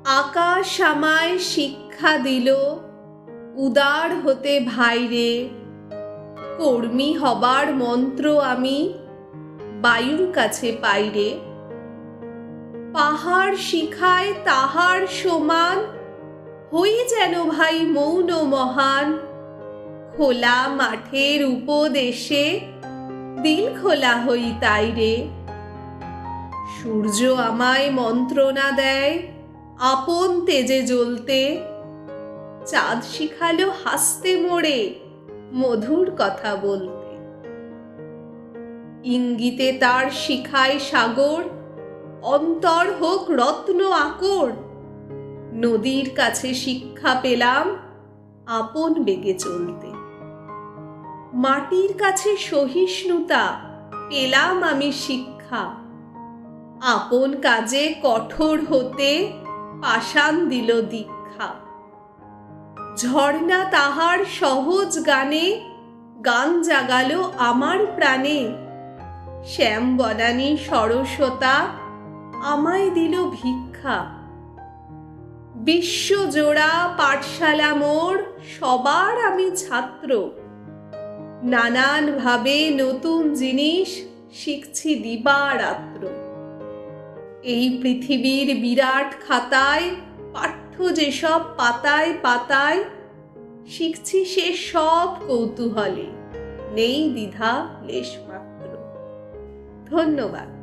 আকাশ আমায় শিক্ষা দিল উদার হতে ভাইরে, কর্মী হবার মন্ত্র আমি বায়ুর কাছে পাইরে। পাহাড় শিখায় তাহার সমান, হই যেন ভাই মৌন মহান। খোলা মাঠের উপদেশে দিল খোলা হই তাইরে। সূর্য আমায় মন্ত্রণা দেয় আপন তেজে জ্বলতে, চাঁদ শিখালো হাসতে মোড়ে মধুর কথা বলতে। ইঙ্গিতে তার শিখায় সাগর, অন্তর হোক রত্ন আকর। নদীর কাছে শিক্ষা পেলাম আপন বেগে চলতে। মাটির কাছে সহিষ্ণুতা পেলাম আমি শিক্ষা, আপন কাজে কঠোর হতে পাষাণ দিল দীক্ষা। ঝর্ণা তাহার সহজ গানে গান জাগালো আমার প্রাণে। শ্যাম বনানী সরসতা আমায় দিল ভিক্ষা। বিশ্বজোড়া পাঠশালা মোর, সবার আমি ছাত্র। নানান ভাবে নতুন জিনিস শিখছি দিবারাত্র। এই পৃথিবীর বিরাট খাতায় পাঠ্য যেসব পাতায় পাতায়, শিখছি সে সব কৌতূহলে, নেই দ্বিধা লেশমাত্র। ধন্যবাদ।